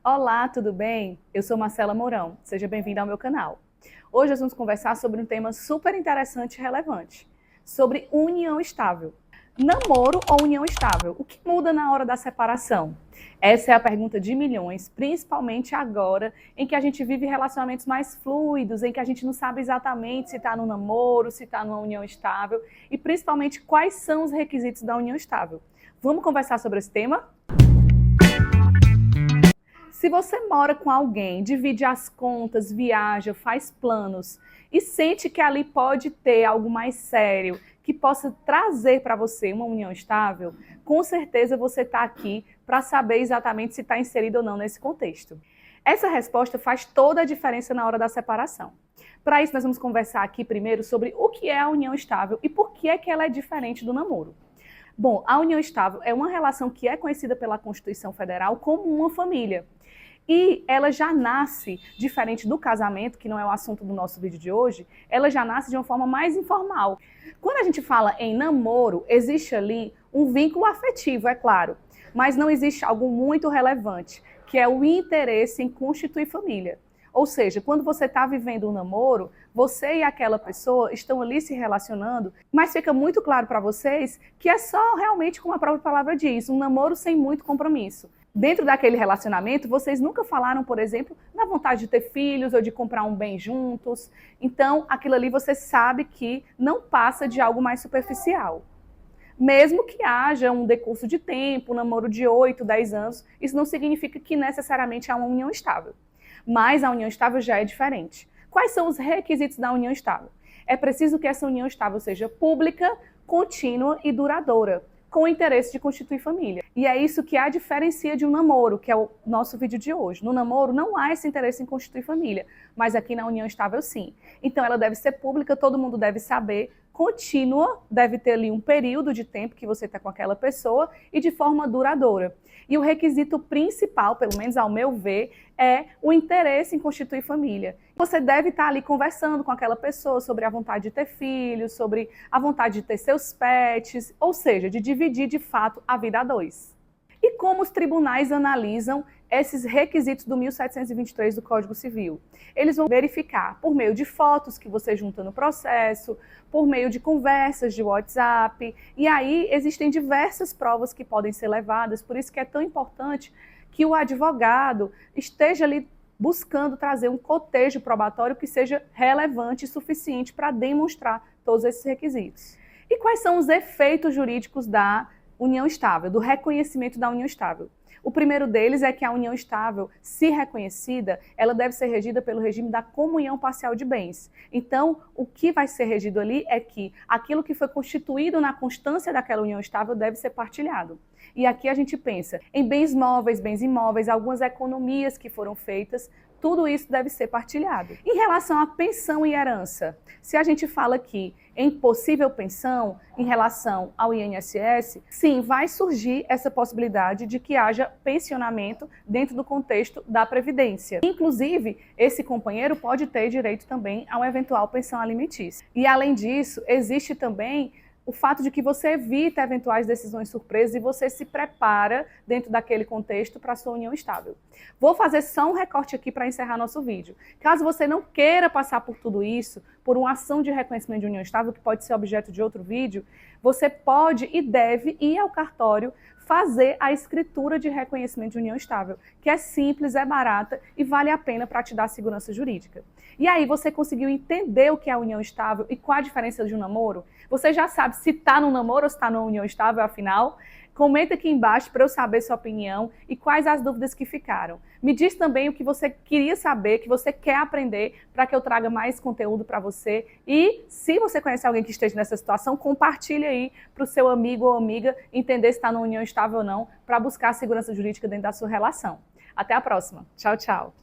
Olá, tudo bem? Eu sou Marcela Mourão, seja bem-vinda ao meu canal. Hoje nós vamos conversar sobre um tema super interessante e relevante, sobre união estável. Namoro ou união estável? O que muda na hora da separação? Essa é a pergunta de milhões, principalmente agora em que a gente vive relacionamentos mais fluidos, em que a gente não sabe exatamente se está no namoro, se está numa união estável e principalmente quais são os requisitos da união estável. Vamos conversar sobre esse tema? Se você mora com alguém, divide as contas, viaja, faz planos e sente que ali pode ter algo mais sério, que possa trazer para você uma união estável, com certeza você está aqui para saber exatamente se está inserido ou não nesse contexto. Essa resposta faz toda a diferença na hora da separação. Para isso, nós vamos conversar aqui primeiro sobre o que é a união estável e por que é que ela é diferente do namoro. Bom, a união estável é uma relação que é conhecida pela Constituição Federal como uma família. E ela já nasce, diferente do casamento, que não é o assunto do nosso vídeo de hoje, ela já nasce de uma forma mais informal. Quando a gente fala em namoro, existe ali um vínculo afetivo, é claro, mas não existe algo muito relevante, que é o interesse em constituir família. Ou seja, quando você está vivendo um namoro, você e aquela pessoa estão ali se relacionando, mas fica muito claro para vocês que é só realmente, como a própria palavra diz, um namoro sem muito compromisso. Dentro daquele relacionamento, vocês nunca falaram, por exemplo, na vontade de ter filhos ou de comprar um bem juntos. Então, aquilo ali você sabe que não passa de algo mais superficial. Mesmo que haja um decurso de tempo, um namoro de 8, 10 anos, isso não significa que necessariamente há uma união estável. Mas a união estável já é diferente. Quais são os requisitos da união estável? É preciso que essa união estável seja pública, contínua e duradoura, com o interesse de constituir família. E é isso que a diferencia de um namoro, que é o nosso vídeo de hoje. No namoro não há esse interesse em constituir família, mas aqui na união estável sim. Então ela deve ser pública, todo mundo deve saber, contínua, deve ter ali um período de tempo que você está com aquela pessoa e de forma duradoura. E o requisito principal, pelo menos ao meu ver, é o interesse em constituir família. Você deve estar ali conversando com aquela pessoa sobre a vontade de ter filhos, sobre a vontade de ter seus pets, ou seja, de dividir de fato a vida a dois. E como os tribunais analisam esses requisitos do 1723 do Código Civil? Eles vão verificar por meio de fotos que você junta no processo, por meio de conversas de WhatsApp, e aí existem diversas provas que podem ser levadas, por isso que é tão importante que o advogado esteja ali buscando trazer um cotejo probatório que seja relevante e suficiente para demonstrar todos esses requisitos. E quais são os efeitos jurídicos da união estável, do reconhecimento da união estável? O primeiro deles é que a união estável, se reconhecida, ela deve ser regida pelo regime da comunhão parcial de bens. Então, o que vai ser regido ali é que aquilo que foi constituído na constância daquela união estável deve ser partilhado. E aqui a gente pensa em bens móveis, bens imóveis, algumas economias que foram feitas, tudo isso deve ser partilhado. Em relação à pensão e herança, se a gente fala aqui em possível pensão em relação ao INSS, sim, vai surgir essa possibilidade de que haja pensionamento dentro do contexto da Previdência. Inclusive, esse companheiro pode ter direito também a uma eventual pensão alimentícia. E além disso, existe também o fato de que você evita eventuais decisões surpresas e você se prepara dentro daquele contexto para a sua união estável. Vou fazer só um recorte aqui para encerrar nosso vídeo. Caso você não queira passar por tudo isso, por uma ação de reconhecimento de união estável, que pode ser objeto de outro vídeo, você pode e deve ir ao cartório fazer a escritura de reconhecimento de união estável, que é simples, é barata e vale a pena para te dar segurança jurídica. E aí você conseguiu entender o que é a união estável e qual a diferença de um namoro? Você já sabe se está no namoro ou se está numa união estável, afinal? Comenta aqui embaixo para eu saber sua opinião e quais as dúvidas que ficaram. Me diz também o que você queria saber, que você quer aprender, para que eu traga mais conteúdo para você. E se você conhece alguém que esteja nessa situação, compartilhe aí para o seu amigo ou amiga entender se está numa união estável ou não, para buscar a segurança jurídica dentro da sua relação. Até a próxima. Tchau, tchau.